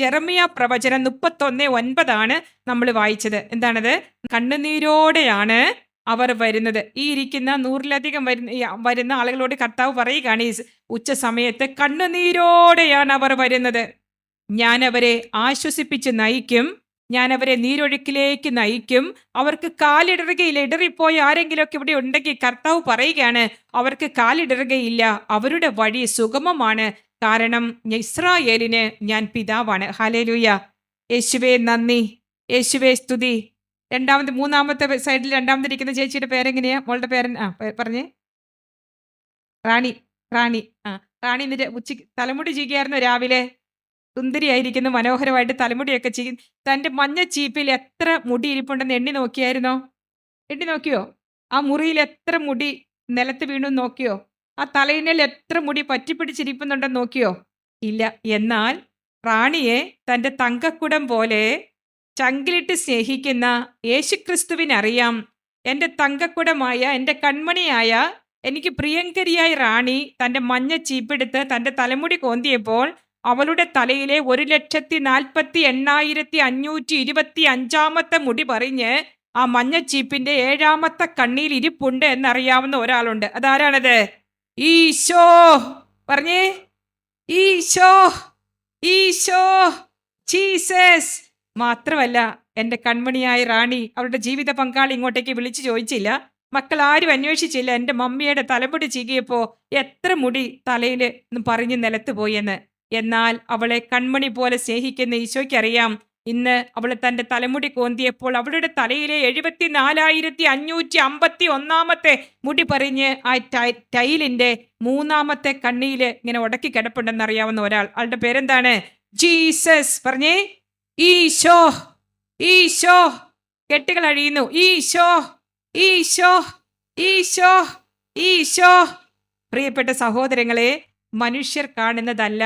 ജെറമിയ പ്രവചനം 31:9 നമ്മൾ വായിച്ചത്. എന്താണത്? കണ്ണുനീരോടെയാണ് അവർ വരുന്നത്. ഈ ഇരിക്കുന്ന 100-ലധികം വരുന്ന ആളുകളോട് കർത്താവ് പറയുകയാണ്, ഈ ഉച്ച സമയത്ത് കണ്ണുനീരോടെയാണ് അവർ വരുന്നത്. ഞാൻ അവരെ ആശ്വസിപ്പിച്ച് നയിക്കും, ഞാൻ അവരെ നീരൊഴുക്കിലേക്ക് നയിക്കും. അവർക്ക് കാലിടറുകയില്ല. ഇടറിപ്പോയി ആരെങ്കിലുമൊക്കെ ഇവിടെ ഉണ്ടെങ്കിൽ കർത്താവ് പറയുകയാണ്, അവർക്ക് കാലിടറുകയില്ല, അവരുടെ വഴി സുഗമമാണ്. കാരണം ഇസ്രായേലിന് ഞാൻ പിതാവാണ്. ഹല്ലേലൂയ. യേശുവേ നന്ദി, യേശുവേ സ്തുതി. മൂന്നാമത്തെ സൈഡിൽ രണ്ടാമതിരിക്കുന്ന ചേച്ചിയുടെ പേരെങ്ങനെയാ? മോളുടെ പേരൻ പറഞ്ഞേ. റാണി. റാണി റാണി ഇന്ന് ഉച്ചയ്ക്ക് തലമുടി ചീകിയായിരുന്നു. രാവിലെ സുന്ദരിയായിരിക്കുന്നു, മനോഹരമായിട്ട് തലമുടിയൊക്കെ ചെയ്യും. തൻ്റെ മഞ്ഞ ചീപ്പിൽ എത്ര മുടി ഇരിപ്പുണ്ടെന്ന് എണ്ണി നോക്കിയായിരുന്നോ? എണ്ണി നോക്കിയോ? ആ മുറിയിൽ എത്ര മുടി നിലത്ത് വീണു നോക്കിയോ? ആ തലയിണയിൽ എത്ര മുടി പറ്റിപ്പിടിച്ചിരിക്കുന്നുണ്ടെന്ന് നോക്കിയോ? ഇല്ല. എന്നാൽ റാണിയെ തൻ്റെ തങ്കക്കുടം പോലെ ചങ്കിലിട്ട് സ്നേഹിക്കുന്ന യേശുക്രിസ്തുവിനറിയാം, എൻ്റെ തങ്കക്കുടമായ, എൻ്റെ കൺമണിയായ, എനിക്ക് പ്രിയങ്കരിയായ റാണി തൻ്റെ മഞ്ഞ ചീപ്പെടുത്ത് തൻ്റെ തലമുടി കോന്തിയപ്പോൾ അവളുടെ തലയിലെ 1,48,525 മുടി പറഞ്ഞ് ആ മഞ്ഞ ചീപ്പിന്റെ 7ാമത്തെ കണ്ണിയിൽ ഇരിപ്പുണ്ട് എന്നറിയാവുന്ന ഒരാളുണ്ട്. അതാരാണത്? ഈശോ. പറഞ്ഞേ, ഈശോ, ഈശോ, ജീസസ്. മാത്രമല്ല, എൻ്റെ കൺമണിയായ റാണി അവരുടെ ജീവിത പങ്കാളി ഇങ്ങോട്ടേക്ക് വിളിച്ചു ചോദിച്ചില്ല, മക്കൾ ആരും അന്വേഷിച്ചില്ല, എൻ്റെ മമ്മിയുടെ തലമുടി ചീകിയപ്പോ എത്ര മുടി തലയിൽ പറഞ്ഞ് നിലത്ത് പോയെന്ന്. എന്നാൽ അവളെ കൺമണി പോലെ സ്നേഹിക്കുന്ന ഈശോയ്ക്കറിയാം, ഇന്ന് അവൾ തൻ്റെ തലമുടി കോന്തിയപ്പോൾ അവളുടെ തലയിലെ 74,551 മുടി പറഞ്ഞ് ആ ടൈലിന്റെ 3ാമത്തെ കണ്ണിയിൽ ഇങ്ങനെ ഉടക്കി കിടപ്പുണ്ടെന്ന് അറിയാവുന്ന ഒരാൾ. ആളുടെ പേരെന്താണ്? ജീസസ്. പറഞ്ഞേ, ഈശോ, ഈശോ. കെട്ടുകൾ അഴിയുന്നു. ഈശോ, ഈശോ, ഈശോ, ഈശോ. പ്രിയപ്പെട്ട സഹോദരങ്ങളെ, മനുഷ്യർ കാണുന്നതല്ല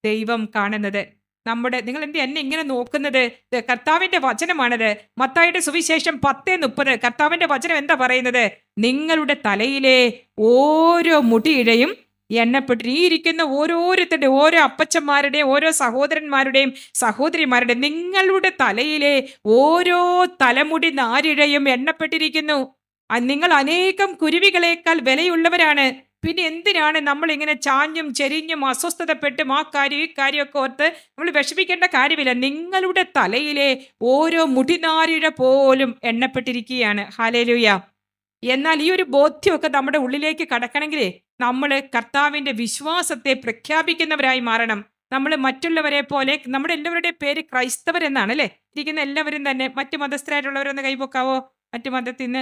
ദൈവം കാണുന്നത്. നിങ്ങൾ എന്നെ ഇങ്ങനെ നോക്കുന്നത്? കർത്താവിന്റെ വചനമാണത്. മത്തായിയുടെ സുവിശേഷം 10:30 കർത്താവിന്റെ വചനം എന്താ പറയുന്നത്? നിങ്ങളുടെ തലയിലെ ഓരോ മുടിയിഴയും എണ്ണപ്പെട്ട് ഈ ഇരിക്കുന്ന ഓരോരുത്തരുടെ, ഓരോ അപ്പച്ചന്മാരുടെയും ഓരോ സഹോദരന്മാരുടെയും സഹോദരിമാരുടെയും നിങ്ങളുടെ തലയിലെ ഓരോ തലമുടി നാരിഴയും എണ്ണപ്പെട്ടിരിക്കുന്നു. നിങ്ങൾ അനേകം കുരുവികളേക്കാൾ വിലയുള്ളവരാണ്. പിന്നെ എന്തിനാണ് നമ്മൾ ഇങ്ങനെ ചാഞ്ഞും ചെരിഞ്ഞും അസ്വസ്ഥതപ്പെട്ടും ആ കാര്യം ഈ കാര്യമൊക്കെ ഓർത്ത് നമ്മൾ വിഷമിക്കേണ്ട കാര്യമില്ല. നിങ്ങളുടെ തലയിലെ ഓരോ മുടിനാരിഴ പോലും എണ്ണപ്പെട്ടിരിക്കുകയാണ്. ഹല്ലേലൂയ. എന്നാൽ ഈ ഒരു ബോധ്യമൊക്കെ നമ്മുടെ ഉള്ളിലേക്ക് കടക്കണമെങ്കിൽ നമ്മൾ കർത്താവിന്റെ വിശ്വാസത്തെ പ്രഖ്യാപിക്കുന്നവരായി മാറണം. നമ്മൾ മറ്റുള്ളവരെ പോലെ, നമ്മുടെ എല്ലാവരുടെയും പേര് ക്രൈസ്തവരെന്നാണ് അല്ലേ? ഇരിക്കുന്ന എല്ലാവരും തന്നെ. മറ്റു മതസ്ഥരായിട്ടുള്ളവരൊന്ന് കൈപൊക്കാവോ? മറ്റു മതത്തിൽ നിന്ന്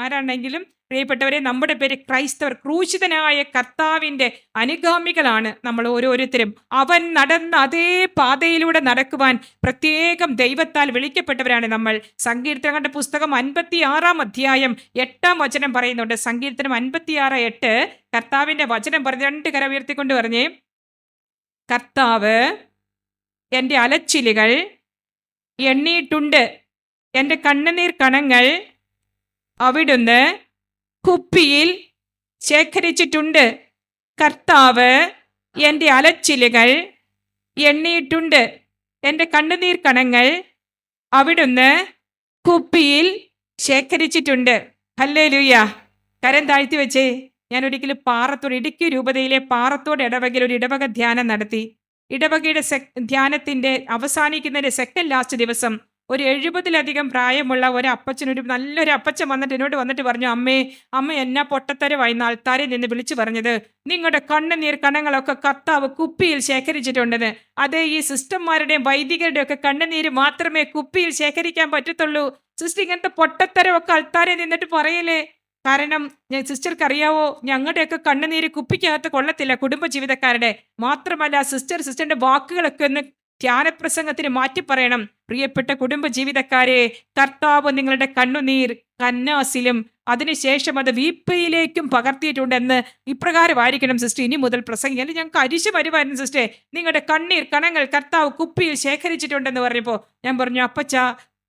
ആരാണെങ്കിലും പ്രിയപ്പെട്ടവരെ, നമ്മുടെ പേര് ക്രൈസ്തവർ. ക്രൂശിതനായ കർത്താവിന്റെ അനുഗാമികളാണ് നമ്മൾ ഓരോരുത്തരും. അവൻ നടന്ന അതേ പാതയിലൂടെ നടക്കുവാൻ പ്രത്യേകം ദൈവത്താൽ വിളിക്കപ്പെട്ടവരാണ് നമ്മൾ. സങ്കീർത്തനങ്ങളുടെ പുസ്തകം 56-ാം അധ്യായം 8-ാം വചനം പറയുന്നുണ്ട്. സങ്കീർത്തനം 56:8 കർത്താവിന്റെ വചനം പറഞ്ഞ് 2 കര ഉയർത്തിക്കൊണ്ട് പറഞ്ഞേ, കർത്താവ് എൻ്റെ അലച്ചിലുകൾ എണ്ണിയിട്ടുണ്ട്, എൻ്റെ കണ്ണുനീർ കണങ്ങൾ അവിടുന്ന് കുപ്പിയിൽ ശേഖരിച്ചിട്ടുണ്ട്. കർത്താവ് എൻ്റെ അലച്ചിലുകൾ എണ്ണിയിട്ടുണ്ട്, എൻ്റെ കണ്ണുനീർ കണങ്ങൾ അവിടുന്ന് കുപ്പിയിൽ ശേഖരിച്ചിട്ടുണ്ട്. ഹല്ലേലൂയ. കരം താഴ്ത്തി വെച്ചേ. ഞാൻ ഒരിക്കലും ഇടുക്കി രൂപതയിലെ പാറത്തോട് ഇടവകയിൽ ഒരു ഇടവക ധ്യാനം നടത്തി. ഇടവകയുടെ ധ്യാനത്തിന്റെ അവസാനിക്കുന്നതിന്റെ സെക്കൻഡ് ലാസ്റ്റ് ദിവസം ഒരു 70-ലധികം പ്രായമുള്ള ഒരു നല്ലൊരു അപ്പച്ചൻ എന്നോട് വന്നിട്ട് പറഞ്ഞു, അമ്മ എന്നാ പൊട്ടത്തരവായി ആൾക്കാരെ നിന്ന് വിളിച്ചു പറഞ്ഞത്, നിങ്ങളുടെ കണ്ണുനീർ കണങ്ങളൊക്കെ കർത്താവ് കുപ്പിയിൽ ശേഖരിച്ചിട്ടുണ്ടെന്ന്. അതേ, ഈ സിസ്റ്റർമാരുടെയും വൈദികരുടെയും ഒക്കെ കണ്ണുനീര് മാത്രമേ കുപ്പിയിൽ ശേഖരിക്കാൻ പറ്റത്തുള്ളൂ. സിസ്റ്റർ ഇങ്ങനത്തെ പൊട്ടത്തരമൊക്കെ ആൾക്കാരെ നിന്നിട്ട് പറയലേ. കാരണം സിസ്റ്റർക്ക് അറിയാവോ, ഞങ്ങളുടെയൊക്കെ കണ്ണുനീര് കുപ്പിക്കകത്ത് കൊള്ളത്തില്ല, കുടുംബജീവിതക്കാരുടെ. മാത്രമല്ല, സിസ്റ്ററിന്റെ വാക്കുകളൊക്കെ ഒന്ന് ധ്യാനപ്രസംഗത്തിന് മാറ്റി പറയണം. പ്രിയപ്പെട്ട കുടുംബജീവിതക്കാരെ, കർത്താവ് നിങ്ങളുടെ കണ്ണുനീർ കന്നാസിലും അതിനുശേഷം അത് വീപ്പയിലേക്കും പകർത്തിയിട്ടുണ്ടെന്ന് ഇപ്രകാരമായിരിക്കണം സിസ്റ്റർ ഇനി മുതൽ പ്രസംഗിക്കാൻ. ഞങ്ങൾക്ക് അരിശം വരുമായിരുന്നു സിസ്റ്ററെ, നിങ്ങളുടെ കണ്ണീർ കണങ്ങൾ കർത്താവ് കുപ്പിയിൽ ശേഖരിച്ചിട്ടുണ്ടെന്ന് പറഞ്ഞപ്പോൾ ഞാൻ പറഞ്ഞു, അപ്പച്ച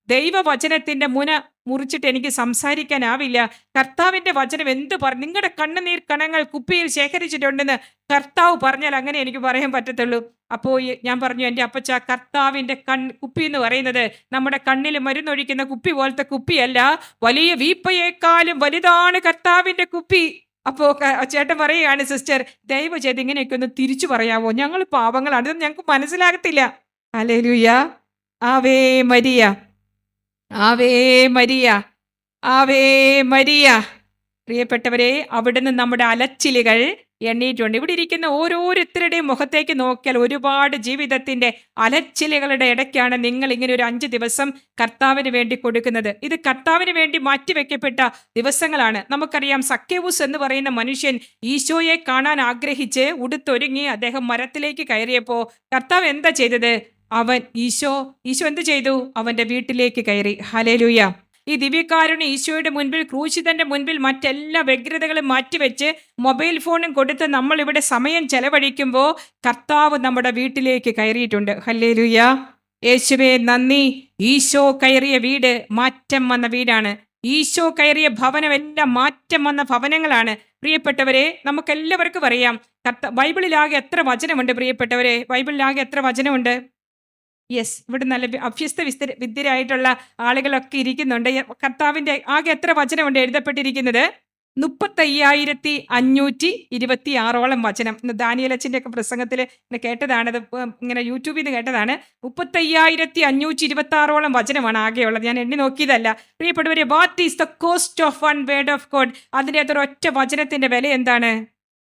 ദൈവവചനത്തിന്റെ മുന മുറിച്ചിട്ട് എനിക്ക് സംസാരിക്കാനാവില്ല. കർത്താവിന്റെ വചനം എന്ത് പറഞ്ഞു, നിങ്ങളുടെ കണ്ണുനീർ കണങ്ങൾ കുപ്പിയിൽ ശേഖരിച്ചിട്ടുണ്ടെന്ന് കർത്താവ് പറഞ്ഞാൽ അങ്ങനെ എനിക്ക് പറയാൻ പറ്റത്തുള്ളൂ. അപ്പോൾ ഞാൻ പറഞ്ഞു, എൻ്റെ അപ്പച്ച, കർത്താവിന്റെ കുപ്പി എന്ന് പറയുന്നത് നമ്മുടെ കണ്ണിൽ മരുന്നൊഴിക്കുന്ന കുപ്പി പോലത്തെ കുപ്പിയല്ല, വലിയ വീപ്പയേക്കാളും വലുതാണ് കർത്താവിന്റെ കുപ്പി. അപ്പോ ചേട്ടൻ പറയുകയാണ്, സിസ്റ്റർ ദയവ് ചെയ്ത് ഇങ്ങനെയൊക്കെ ഒന്ന് തിരിച്ചു പറയാമോ, ഞങ്ങൾ പാവങ്ങളാണ്, ഇതൊന്നും ഞങ്ങൾക്ക് മനസ്സിലാകത്തില്ല. Hallelujah. Ave Maria, Ave Maria, Ave Maria. പ്രിയപ്പെട്ടവരെ, അവിടുന്ന് നമ്മുടെ അലച്ചിലുകൾ എണ്ണീട്ടുണ്ട്. ഇവിടെ ഇരിക്കുന്ന ഓരോരുത്തരുടെയും മുഖത്തേക്ക് നോക്കിയാൽ ഒരുപാട് ജീവിതത്തിന്റെ അലച്ചിലുകളുടെ ഇടയ്ക്കാണ് നിങ്ങൾ ഇങ്ങനെ ഒരു 5 ദിവസം കർത്താവിന് വേണ്ടി കൊടുക്കുന്നത്. ഇത് കർത്താവിന് വേണ്ടി മാറ്റിവെക്കപ്പെട്ട ദിവസങ്ങളാണ്. നമുക്കറിയാം, സക്കേവൂസ് എന്ന് പറയുന്ന മനുഷ്യൻ ഈശോയെ കാണാൻ ആഗ്രഹിച്ച് ഉടുത്തൊരുങ്ങി അദ്ദേഹം മരത്തിലേക്ക് കയറിയപ്പോ കർത്താവ് എന്താ ചെയ്തത്? ഈശോ എന്ത് ചെയ്തു? അവന്റെ വീട്ടിലേക്ക് കയറി. ഹല്ലേലൂയ. ഈ ദിവ്യകാരുണ്യ ഈശോയുടെ മുൻപിൽ, ക്രൂശിതന്റെ മുൻപിൽ മറ്റെല്ലാ വ്യഗ്രതകളും മാറ്റിവെച്ച് മൊബൈൽ ഫോണും കൊടുത്ത് നമ്മൾ ഇവിടെ സമയം ചെലവഴിക്കുമ്പോൾ കർത്താവ് നമ്മുടെ വീട്ടിലേക്ക് കയറിയിട്ടുണ്ട്. ഹല്ലേലൂയ. യേശുവേ നന്ദി. ഈശോ കയറിയ വീട് മാറ്റം വന്ന വീടാണ്. ഈശോ കയറിയ ഭവനം എല്ലാം മാറ്റം വന്ന ഭവനങ്ങളാണ്. പ്രിയപ്പെട്ടവരെ, നമുക്കെല്ലാവർക്കും അറിയാം, ബൈബിളിലാകെ എത്ര വചനമുണ്ട്? പ്രിയപ്പെട്ടവരെ, ബൈബിളിലാകെ എത്ര വചനമുണ്ട്? യെസ്, ഇവിടെ നല്ല അഭ്യസ്ത വിദ്യരായിട്ടുള്ള ആളുകളൊക്കെ ഇരിക്കുന്നുണ്ട്. കർത്താവിന്റെ ആകെ എത്ര വചനമുണ്ട് എഴുതപ്പെട്ടിരിക്കുന്നത്? 35,526 വചനം. ദാനിയേലച്ചന്റെ ഒക്കെ പ്രസംഗത്തിൽ കേട്ടതാണ്, ഇങ്ങനെ യൂട്യൂബിൽ നിന്ന് കേട്ടതാണ്. 35,526 വചനമാണ് ആകെയുള്ളത്. ഞാൻ എണ്ണി നോക്കിയതല്ല. പ്രിയപ്പെട്ടവരെ, what is the cost of one word of God? അതിൻ്റെ അകത്തൊരു ഒറ്റ വചനത്തിന്റെ വില എന്താണ്?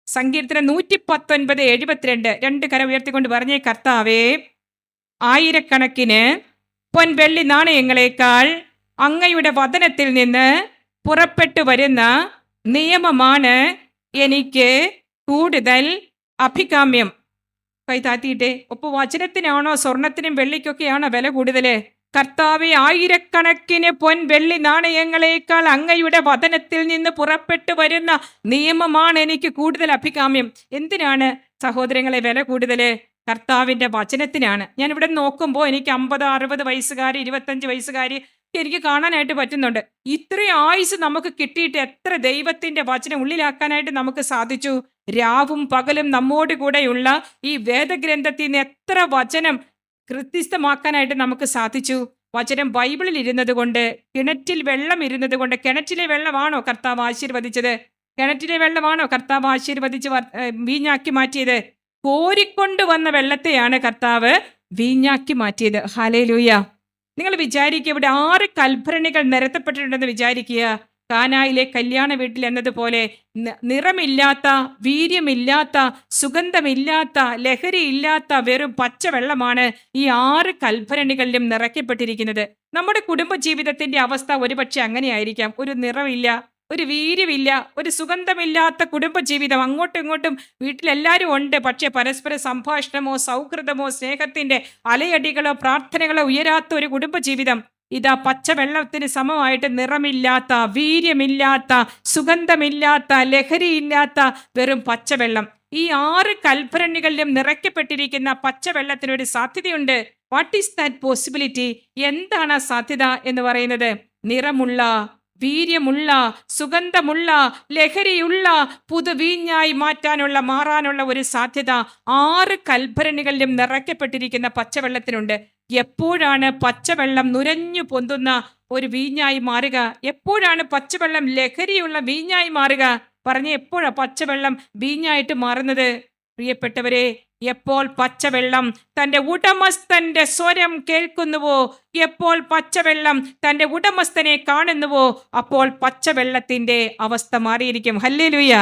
സങ്കീർത്തനം 119:72. 2 കരം ഉയർത്തിക്കൊണ്ട് പറഞ്ഞേ, കർത്താവേ, ആയിരക്കണക്കിന് പൊൻവെള്ളി നാണയങ്ങളെക്കാൾ അങ്ങയുടെ വചനത്തിൽ നിന്ന് പുറപ്പെട്ടു വരുന്ന നിയമമാണ് എനിക്ക് കൂടുതൽ അഭികാമ്യം. കൈതാത്തിയിട്ടെ. ഒപ്പം വചനത്തിനാണോ സ്വർണത്തിനും വെള്ളിക്കൊക്കെയാണോ വില കൂടുതൽ? കർത്താവെ, ആയിരക്കണക്കിന് പൊൻവെള്ളി നാണയങ്ങളെക്കാൾ അങ്ങയുടെ വചനത്തിൽ നിന്ന് പുറപ്പെട്ടു വരുന്ന നിയമമാണ് എനിക്ക് കൂടുതൽ അഭികാമ്യം. എന്തിനാണ് സഹോദരങ്ങളെ വില കൂടുതൽ? കർത്താവിന്റെ വചനത്തിനാണ്. ഞാൻ ഇവിടെ നോക്കുമ്പോൾ എനിക്ക് 50, 60 വയസ്സുകാർ, 25 വയസ്സുകാർ എനിക്ക് കാണാനായിട്ട് പറ്റുന്നുണ്ട്. ഇത്രയും ആയുസ് നമുക്ക് കിട്ടിയിട്ട് എത്ര ദൈവത്തിന്റെ വചനം ഉള്ളിലാക്കാനായിട്ട് നമുക്ക് സാധിച്ചു? രാവും പകലും നമ്മോട് കൂടെയുള്ള ഈ വേദഗ്രന്ഥത്തിൽ നിന്ന് എത്ര വചനം കൃത്യസ്ഥമാക്കാനായിട്ട് നമുക്ക് സാധിച്ചു? വചനം ബൈബിളിൽ ഇരുന്നത് കൊണ്ട്, കിണറ്റിൽ വെള്ളം ഇരുന്നത് കൊണ്ട്. കിണറ്റിലെ വെള്ളമാണോ കർത്താവ് ആശീർവദിച്ചത്? കിണറ്റിലെ വെള്ളമാണോ കർത്താവ് ആശീർവദിച്ച് വീഞ്ഞാക്കി മാറ്റിയത്? കോരിക്കൊണ്ട് വന്ന വെള്ളത്തെയാണ് കർത്താവ് വീഞ്ഞാക്കി മാറ്റിയത്. ഹല്ലേലൂയ. നിങ്ങൾ വിചാരിക്കുക, ഇവിടെ 6 കൽഭരണികൾ നിരത്തപ്പെട്ടിട്ടുണ്ടെന്ന് വിചാരിക്കുക. കാനായിലെ കല്യാണ വീട്ടിൽ എന്നതുപോലെ നിറമില്ലാത്ത, വീര്യമില്ലാത്ത, സുഗന്ധമില്ലാത്ത, ലഹരിയില്ലാത്ത വെറും പച്ചവെള്ളമാണ് ഈ 6 കൽഭരണികളിലും നിറയ്ക്കപ്പെട്ടിരിക്കുന്നത്. നമ്മുടെ കുടുംബജീവിതത്തിന്റെ അവസ്ഥ ഒരുപക്ഷെ അങ്ങനെയായിരിക്കാം. ഒരു നിറമില്ല, ഒരു വീര്യമില്ല, ഒരു സുഗന്ധമില്ലാത്ത കുടുംബജീവിതം. അങ്ങോട്ടും ഇങ്ങോട്ടും വീട്ടിലെല്ലാവരും ഉണ്ട്, പക്ഷെ പരസ്പര സംഭാഷണമോ സൗഹൃദമോ സ്നേഹത്തിന്റെ അലയടികളോ പ്രാർത്ഥനകളോ ഉയരാത്ത ഒരു കുടുംബജീവിതം. ഇതാ പച്ചവെള്ളത്തിന് സമമായിട്ട് നിറമില്ലാത്ത, വീര്യമില്ലാത്ത, സുഗന്ധമില്ലാത്ത, ലഹരിയില്ലാത്ത വെറും പച്ചവെള്ളം. ഈ 6 കൽഭരണികളിലും നിറയ്ക്കപ്പെട്ടിരിക്കുന്ന പച്ചവെള്ളത്തിനൊരു സാധ്യതയുണ്ട്. What is that possibility? എന്താണ് ആ സാധ്യത എന്ന് പറയുന്നത്? നിറമുള്ള, വീര്യമുള്ള, സുഗന്ധമുള്ള, ലഹരിയുള്ള, പുതുവീഞ്ഞായി മാറാനുള്ള ഒരു സാധ്യത 6 കൽഭരണികളിലും നിറയ്ക്കപ്പെട്ടിരിക്കുന്ന പച്ചവെള്ളത്തിനുണ്ട്. എപ്പോഴാണ് പച്ചവെള്ളം നുരഞ്ഞു പൊന്തുന്ന ഒരു വീഞ്ഞായി മാറുക? എപ്പോഴാണ് പച്ചവെള്ളം ലഹരിയുള്ള വീഞ്ഞായി മാറുക? പറഞ്ഞ എപ്പോഴാ പച്ചവെള്ളം വീഞ്ഞായിട്ട് മാറുന്നത്? പ്രിയപ്പെട്ടവരെ, എപ്പോൾ പച്ചവെള്ളം തൻ്റെ ഉടമസ്ഥന്റെ സ്വരം കേൾക്കുന്നുവോ, എപ്പോൾ പച്ചവെള്ളം തൻ്റെ ഉടമസ്ഥനെ കാണുന്നുവോ, അപ്പോൾ പച്ചവെള്ളത്തിന്റെ അവസ്ഥ മാറിയിരിക്കും. ഹല്ലേലൂയ.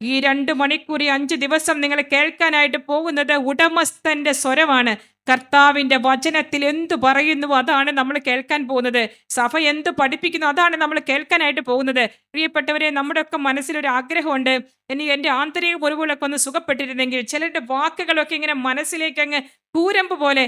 ഈ 2 മണിക്കൂർ, 5 ദിവസം നിങ്ങൾ കേൾക്കാനായിട്ട് പോകുന്നത് ഉടമസ്ഥന്റെ സ്വരമാണ്. കർത്താവിന്റെ വചനത്തിൽ എന്തു പറയുന്നുവോ അതാണ് നമ്മൾ കേൾക്കാൻ പോകുന്നത്. സഭ എന്ത് പഠിപ്പിക്കുന്നു അതാണ് നമ്മൾ കേൾക്കാനായിട്ട് പോകുന്നത്. പ്രിയപ്പെട്ടവരെ, നമ്മുടെയൊക്കെ മനസ്സിലൊരു ആഗ്രഹമുണ്ട്, എനിക്ക് എൻ്റെ ആന്തരിക മുറിവുകളൊക്കെ ഒന്ന് സുഖപ്പെട്ടിരുന്നെങ്കിൽ. ചിലരുടെ വാക്കുകളൊക്കെ ഇങ്ങനെ മനസ്സിലേക്ക് അങ്ങ് കൂരമ്പ് പോലെ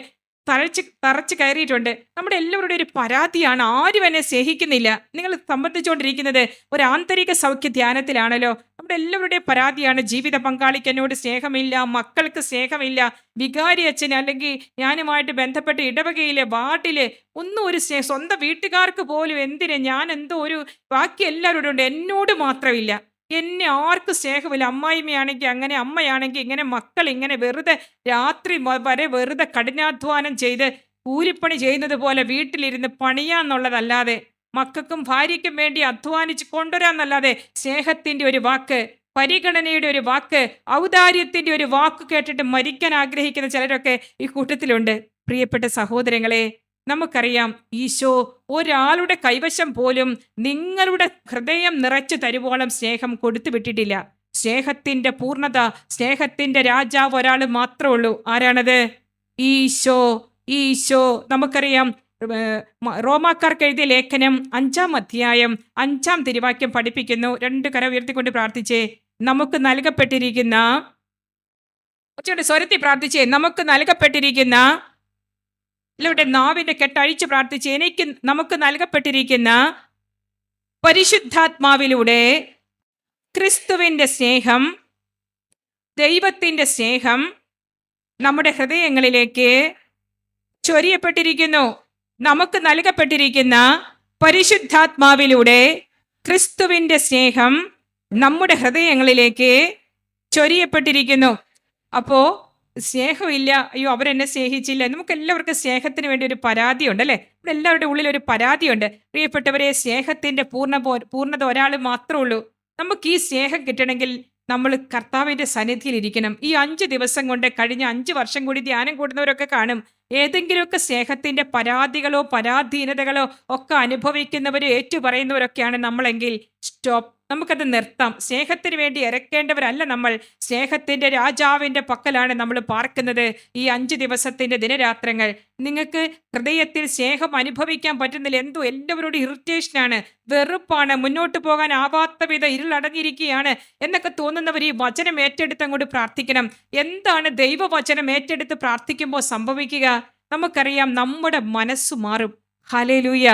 തറച്ച് കയറിയിട്ടുണ്ട്. നമ്മുടെ എല്ലാവരുടെയും ഒരു പരാതിയാണ്, ആരും എന്നെ സ്നേഹിക്കുന്നില്ല. നിങ്ങൾ സംബന്ധിച്ചുകൊണ്ടിരിക്കുന്നത് ഒരു ആന്തരിക സൗഖ്യ ധ്യാനത്തിലാണല്ലോ. നമ്മുടെ എല്ലാവരുടെയും പരാതിയാണ്, ജീവിത പങ്കാളിക്ക് എന്നോട് സ്നേഹമില്ല, മക്കൾക്ക് സ്നേഹമില്ല, വികാരി അച്ഛന് അല്ലെങ്കിൽ ഞാനുമായിട്ട് ബന്ധപ്പെട്ട ഇടവകയിലെ വാർഡില് ഒന്നും ഒരു സ്വന്തം വീട്ടുകാർക്ക് പോലും എന്തിന്, ഞാൻ എന്തോ ഒരു ബാക്കി എല്ലാവരോടും ഉണ്ട്, എന്നോട് മാത്രമില്ല. എന്നെ ആർക്കും സ്നേഹമില്ല. അമ്മായിമ്മയാണെങ്കിൽ അങ്ങനെ, അമ്മയാണെങ്കിൽ ഇങ്ങനെ, മക്കൾ ഇങ്ങനെ വെറുതെ രാത്രി വരെ വെറുതെ കഠിനാധ്വാനം ചെയ്ത് കൂലിപ്പണി ചെയ്യുന്നത് പോലെ വീട്ടിലിരുന്ന് പണിയാന്നുള്ളതല്ലാതെ, മക്കൾക്കും ഭാര്യയ്ക്കും വേണ്ടി അധ്വാനിച്ച് കൊണ്ടുവരാന്നല്ലാതെ സ്നേഹത്തിന്റെ ഒരു വാക്ക്, പരിഗണനയുടെ ഒരു വാക്ക്, ഔദാര്യത്തിന്റെ ഒരു വാക്ക് കേട്ടിട്ട് മരിക്കാൻ ആഗ്രഹിക്കുന്ന ചിലരൊക്കെ ഈ കൂട്ടത്തിലുണ്ട്. പ്രിയപ്പെട്ട സഹോദരങ്ങളെ, നമുക്കറിയാം ഈശോ ഒരാളുടെ കൈവശം പോലും നിങ്ങളുടെ ഹൃദയം നിറച്ചു തരുവോളം സ്നേഹം കൊടുത്തു വിട്ടിട്ടില്ല. സ്നേഹത്തിന്റെ പൂർണ്ണത, സ്നേഹത്തിന്റെ രാജാവ് ഒരാൾ മാത്രമേ ഉള്ളൂ. ആരാണത്? ഈശോ. ഈശോ. നമുക്കറിയാം, റോമാക്കാർക്ക് എഴുതിയ ലേഖനം 5-ാം അധ്യായം 5-ാം തിരുവാക്യം പഠിപ്പിക്കുന്നു. 2 കരം ഉയർത്തിക്കൊണ്ട് പ്രാർത്ഥിച്ചേ. നമുക്ക് നൽകപ്പെട്ടിരിക്കുന്ന, സ്വരത്തിൽ പ്രാർത്ഥിച്ചേ, നമുക്ക് നൽകപ്പെട്ടിരിക്കുന്ന, എല്ലാവരുടെ നാവിന്റെ കെട്ടഴിച്ച് പ്രാർത്ഥിച്ച്, നമുക്ക് നൽകപ്പെട്ടിരിക്കുന്ന പരിശുദ്ധാത്മാവിലൂടെ ക്രിസ്തുവിന്റെ സ്നേഹം, ദൈവത്തിന്റെ സ്നേഹം നമ്മുടെ ഹൃദയങ്ങളിലേക്ക് ചൊരിയപ്പെട്ടിരിക്കുന്നു. നമുക്ക് നൽകപ്പെട്ടിരിക്കുന്ന പരിശുദ്ധാത്മാവിലൂടെ ക്രിസ്തുവിന്റെ സ്നേഹം നമ്മുടെ ഹൃദയങ്ങളിലേക്ക് ചൊരിയപ്പെട്ടിരിക്കുന്നു. അപ്പോ സ്നേഹമില്ല, അയ്യോ അവരെന്നെ സ്നേഹിച്ചില്ല, നമുക്ക് എല്ലാവർക്കും സ്നേഹത്തിന് വേണ്ടി ഒരു പരാതിയുണ്ട് അല്ലേ? നമ്മുടെ എല്ലാവരുടെ ഉള്ളിൽ ഒരു പരാതിയുണ്ട്. പ്രിയപ്പെട്ടവരെ, സ്നേഹത്തിന്റെ പൂർണ്ണത ഒരാൾ മാത്രമേ ഉള്ളൂ. നമുക്ക് ഈ സ്നേഹം കിട്ടണമെങ്കിൽ നമ്മൾ കർത്താവിന്റെ സന്നിധിയിൽ ഇരിക്കണം. ഈ 5 ദിവസം കൊണ്ട്, കഴിഞ്ഞ 5 വർഷം കൂടി ധ്യാനം കൂടുന്നവരൊക്കെ കാണും, ഏതെങ്കിലുമൊക്കെ സ്നേഹത്തിന്റെ പരാതികളോ പരാധീനതകളോ ഒക്കെ അനുഭവിക്കുന്നവരും ഏറ്റുപറയുന്നവരൊക്കെയാണ് നമ്മളെങ്കിൽ സ്റ്റോപ്പ്, നമുക്കത് നിർത്താം. സ്നേഹത്തിന് വേണ്ടി ഇറക്കേണ്ടവരല്ല നമ്മൾ. സ്നേഹത്തിന്റെ രാജാവിന്റെ പക്കലാണ് നമ്മൾ പാർക്കുന്നത് ഈ 5 ദിവസത്തിന്റെ ദിനരാത്രങ്ങൾ. നിങ്ങൾക്ക് ഹൃദയത്തിൽ സ്നേഹം അനുഭവിക്കാൻ പറ്റുന്നില്ല, എന്തോ എല്ലാവരോടും ഇറിറ്റേഷനാണ്, വെറുപ്പാണ്, മുന്നോട്ട് പോകാൻ ആവാത്ത വിധം ഇരുളടഞ്ഞിരിക്കുകയാണ് എന്നൊക്കെ തോന്നുന്നവർ ഈ വചനം ഏറ്റെടുത്ത് അങ്ങോട്ട് പ്രാർത്ഥിക്കണം. എന്താണ് ദൈവവചനം ഏറ്റെടുത്ത് പ്രാർത്ഥിക്കുമ്പോൾ സംഭവിക്കുക? നമുക്കറിയാം, നമ്മുടെ മനസ്സ് മാറും. Hallelujah,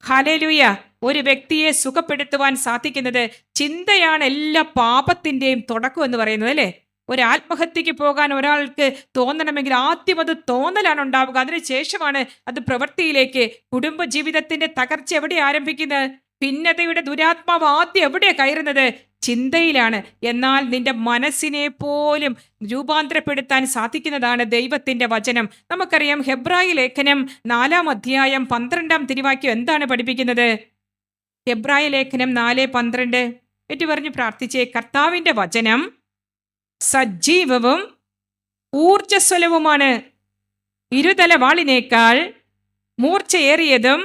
hallelujah. ഒരു വ്യക്തിയെ സുഖപ്പെടുത്തുവാൻ സാധിക്കുന്നത് ചിന്തയാണ് എല്ലാ പാപത്തിന്റെയും തുടക്കം എന്ന് പറയുന്നത് അല്ലേ? ഒരു ആത്മഹത്യക്ക് പോകാൻ ഒരാൾക്ക് തോന്നണമെങ്കിൽ ആദ്യം അത് തോന്നലാണ് ഉണ്ടാവുക, അതിനുശേഷമാണ് അത് പ്രവൃത്തിയിലേക്ക്. കുടുംബജീവിതത്തിന്റെ തകർച്ച എവിടെ ആരംഭിക്കുന്നത്? ഭിന്നതയുടെ ദുരാത്മാവ് ആദ്യം എവിടെയാണ് കയറുന്നത്? ചിന്തയിലാണ്. എന്നാൽ നിന്റെ മനസ്സിനെ പോലും രൂപാന്തരപ്പെടുത്താൻ സാധിക്കുന്നതാണ് ദൈവത്തിന്റെ വചനം. നമുക്കറിയാം, ഹെബ്രായ ലേഖനം 4-ാം അധ്യായം 12-ാം തിരുവാക്യം എന്താണ് പഠിപ്പിക്കുന്നത്? ഹെബ്രായ ലേഖനം 4:12 ഏറ്റു പറഞ്ഞ് പ്രാർത്ഥിച്ചേ. കർത്താവിന്റെ വചനം സജീവവും ഊർജ്ജസ്വലവുമാണ്, ഇരുതല വാളിനേക്കാൾ മൂർച്ചയേറിയതും,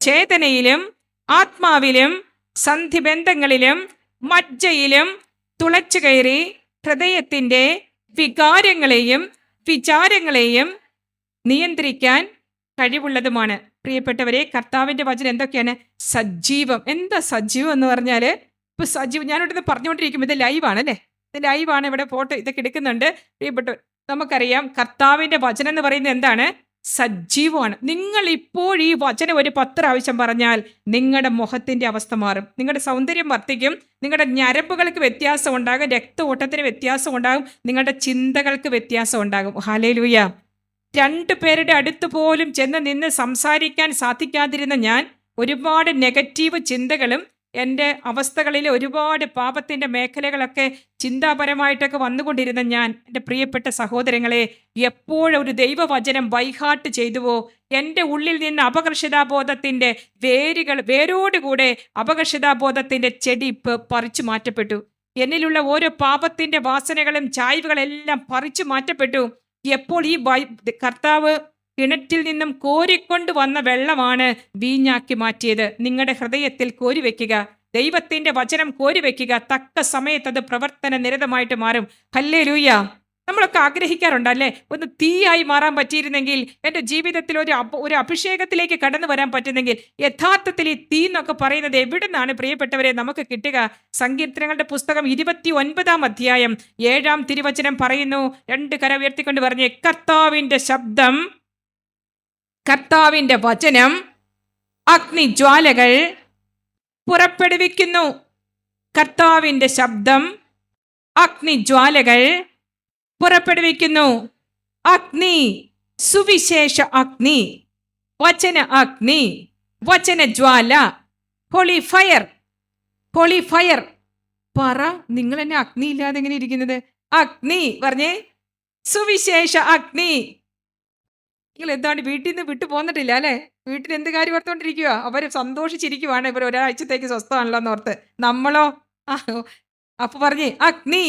ചേതനയിലും ആത്മാവിലും സന്ധിബന്ധങ്ങളിലും മജ്ജയിലും തുളച്ചു കയറി ഹൃദയത്തിന്റെ വികാരങ്ങളെയും വിചാരങ്ങളെയും നിയന്ത്രിക്കാൻ കഴിവുള്ളതുമാണ്. പ്രിയപ്പെട്ടവരെ, കർത്താവിന്റെ വചനം എന്തൊക്കെയാണ്? സജീവം. എന്താ സജീവം എന്ന് പറഞ്ഞാൽ, ഇപ്പൊ സജീവം ഞാനിവിടുന്ന് പറഞ്ഞുകൊണ്ടിരിക്കും, ഇത് ലൈവാണ് അല്ലേ? ഇത് ലൈവാണ്, ഇവിടെ ഫോട്ടോ ഇതൊക്കെ എടുക്കുന്നുണ്ട്. പ്രിയപ്പെട്ടവർ, നമുക്കറിയാം കർത്താവിന്റെ വചനം എന്ന് പറയുന്നത് എന്താണ്? സജീവമാണ്. നിങ്ങൾ ഇപ്പോൾ ഈ വചനം ഒരു 10 പ്രാവശ്യം പറഞ്ഞാൽ നിങ്ങളുടെ മുഖത്തിന്റെ അവസ്ഥ മാറും, നിങ്ങളുടെ സൗന്ദര്യം വർദ്ധിക്കും, നിങ്ങളുടെ ഞരമ്പുകൾക്ക് വ്യത്യാസം ഉണ്ടാകും, രക്തഓട്ടത്തിന് വ്യത്യാസം ഉണ്ടാകും, നിങ്ങളുടെ ചിന്തകൾക്ക് വ്യത്യാസം ഉണ്ടാകും. ഹല്ലേലൂയ. 2 പേരുടെ അടുത്ത് പോലും ചെന്ന് നിന്ന് സംസാരിക്കാൻ സാധിക്കാതിരുന്ന ഞാൻ, ഒരുപാട് നെഗറ്റീവ് ചിന്തകളും എൻ്റെ അവസ്ഥകളിലെ ഒരുപാട് പാപത്തിൻ്റെ മേഖലകളൊക്കെ ചിന്താപരമായിട്ടൊക്കെ വന്നുകൊണ്ടിരുന്ന ഞാൻ, എൻ്റെ പ്രിയപ്പെട്ട സഹോദരങ്ങളെ, എപ്പോഴൊരു ദൈവവചനം ബൈഹാർട്ട് ചെയ്തുവോ, എൻ്റെ ഉള്ളിൽ നിന്ന് അപകർഷതാബോധത്തിൻ്റെ വേരോടുകൂടെ അപകർഷതാബോധത്തിൻ്റെ ചെടി പറിച്ചു മാറ്റപ്പെട്ടു. എന്നിലുള്ള ഓരോ പാപത്തിൻ്റെ വാസനകളും ചായ്വുകളെല്ലാം പറിച്ചു മാറ്റപ്പെട്ടു. എപ്പോൾ ഈ കർത്താവ് കിണറ്റിൽ നിന്നും കോരിക്കൊണ്ട് വന്ന വെള്ളമാണ് വീഞ്ഞാക്കി മാറ്റിയത്. നിങ്ങളുടെ ഹൃദയത്തിൽ കോരിവെക്കുക, ദൈവത്തിന്റെ വചനം കോരിവെക്കുക, തക്ക സമയത്ത് അത് പ്രവർത്തന നിരതമായിട്ട് മാറും. ഹല്ലേലൂയ. നമ്മളൊക്കെ ആഗ്രഹിക്കാറുണ്ടല്ലേ, ഒന്ന് തീയായി മാറാൻ പറ്റിയിരുന്നെങ്കിൽ, എൻ്റെ ജീവിതത്തിൽ ഒരു അഭിഷേകത്തിലേക്ക് കടന്നു വരാൻ പറ്റുന്നെങ്കിൽ. യഥാർത്ഥത്തിൽ ഈ തീ എന്നൊക്കെ പറയുന്നത് എവിടെ നിന്നാണ് പ്രിയപ്പെട്ടവരെ നമുക്ക് കിട്ടുക? സങ്കീർത്തനങ്ങളുടെ പുസ്തകം 29-ാം അധ്യായം 7-ാം തിരുവചനം പറയുന്നു. 2 കരം ഉയർത്തിക്കൊണ്ട് പറഞ്ഞേ, കർത്താവിന്റെ ശബ്ദം കർത്താവിന്റെ വചനം അഗ്നിജ്വാലകൾ പുറപ്പെടുവിക്കുന്നു. കർത്താവിന്റെ ശബ്ദം അഗ്നിജ്വാലകൾ പുറപ്പെടുവിക്കുന്നു. അഗ്നി, സുവിശേഷ അഗ്നി, വചന അഗ്നി, വചനജ്വാല, ഹോളി ഫയർ. Holy fire. പറ, നിങ്ങൾ എന്നെ അഗ്നി ഇല്ലാതെ എങ്ങനെ ഇരിക്കുന്നത്? അഗ്നി പറഞ്ഞേ, സുവിശേഷ അഗ്നി. നിങ്ങൾ എന്താണ് വീട്ടിൽ നിന്ന് വിട്ടു പോന്നിട്ടില്ല അല്ലെ? വീട്ടിൽ എന്ത് കാര്യം ഓർത്തോണ്ടിരിക്കുക? അവർ സന്തോഷിച്ചിരിക്കുവാണ്, ഇവർ ഒരാഴ്ചത്തേക്ക് സ്വസ്ഥമാണല്ലോ എന്നോർത്ത്. നമ്മളോ? അപ്പൊ പറഞ്ഞേ അഗ്നി.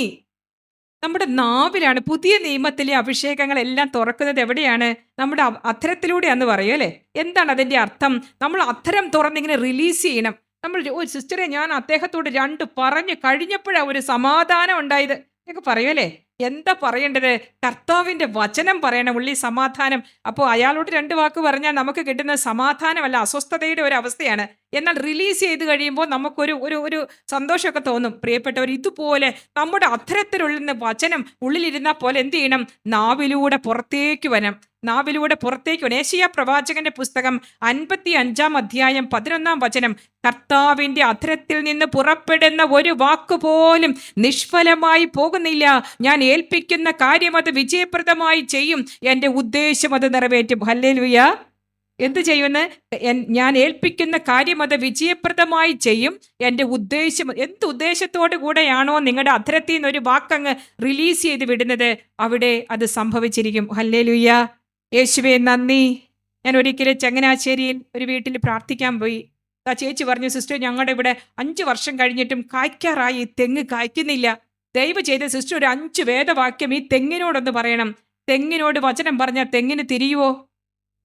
നമ്മുടെ നാവിലാണ് പുതിയ നിയമത്തിലെ അഭിഷേകങ്ങളെല്ലാം തുറക്കുന്നത്. എവിടെയാണ്? നമ്മുടെ അധരത്തിലൂടെയാന്ന് പറയും അല്ലേ? എന്താണ് അതിന്റെ അർത്ഥം? നമ്മൾ അധരം തുറന്നിങ്ങനെ റിലീസ് ചെയ്യണം. നമ്മൾ ഒരു സിസ്റ്ററെ, ഞാൻ അദ്ദേഹത്തോട് 2 പറഞ്ഞു കഴിഞ്ഞപ്പോഴാണ് ഒരു സമാധാനം ഉണ്ടായത് എന്നൊക്കെ പറയുമല്ലേ? എന്താ പറയേണ്ടത്? കർത്താവിന്റെ വചനം പറയണം, ഉള്ളി സമാധാനം. അപ്പോൾ അയാളോട് 2 വാക്ക് പറഞ്ഞാൽ നമുക്ക് കിട്ടുന്ന സമാധാനമല്ല, അസ്വസ്ഥതയുടെ ഒരു അവസ്ഥയാണ്. എന്നാൽ റിലീസ് ചെയ്ത് കഴിയുമ്പോൾ നമുക്കൊരു ഒരു ഒരു സന്തോഷമൊക്കെ തോന്നും. പ്രിയപ്പെട്ടവർ, ഇതുപോലെ നമ്മുടെ അധരത്തിലുള്ള വചനം ഉള്ളിലിരുന്നാൽ പോലെ എന്ത് ചെയ്യണം? നാവിലൂടെ പുറത്തേക്ക് വരണം. നാവിലൂടെ പുറത്തേക്ക് വരണം. ഏശയ്യാ പ്രവാചകന്റെ പുസ്തകം 55 അധ്യായം 11 വചനം, കർത്താവിന്റെ അധരത്തിൽ നിന്ന് പുറപ്പെടുന്ന ഒരു വാക്കുപോലും നിഷ്ഫലമായി പോകുന്നില്ല. ഞാൻ ഏൽപ്പിക്കുന്ന കാര്യം അത് വിജയപ്രദമായി ചെയ്യും. എൻ്റെ ഉദ്ദേശം അത് നിറവേറ്റും. ഹല്ലേലൂയ. എന്ത് ചെയ്യുമെന്ന്? ഞാൻ ഏൽപ്പിക്കുന്ന കാര്യം അത് വിജയപ്രദമായി ചെയ്യും. എൻ്റെ ഉദ്ദേശം, എന്ത് ഉദ്ദേശത്തോടു കൂടെയാണോ നിങ്ങളുടെ അധരത്തിൽ നിന്ന് ഒരു വാക്കങ്ങ് റിലീസ് ചെയ്ത് വിടുന്നത്, അവിടെ അത് സംഭവിച്ചിരിക്കും. ഹല്ലേലൂയ. യേശുവേ നന്ദി. ഞാൻ ഒരിക്കലും ചങ്ങനാശ്ശേരിയിൽ ഒരു വീട്ടിൽ പ്രാർത്ഥിക്കാൻ പോയി. ആ ചേച്ചി പറഞ്ഞു, സിസ്റ്റർ, ഞങ്ങളുടെ ഇവിടെ 5 വർഷം കഴിഞ്ഞിട്ടും കായ്ക്കാറായി, തെങ്ങ് കായ്ക്കുന്നില്ല. ദയവ് ചെയ്ത് സിസ്റ്റർ ഒരു 5 വേദവാക്യം ഈ തെങ്ങിനോടൊന്ന് പറയണം. തെങ്ങിനോട് വചനം പറഞ്ഞാൽ തെങ്ങിന് തിരിയുവോ?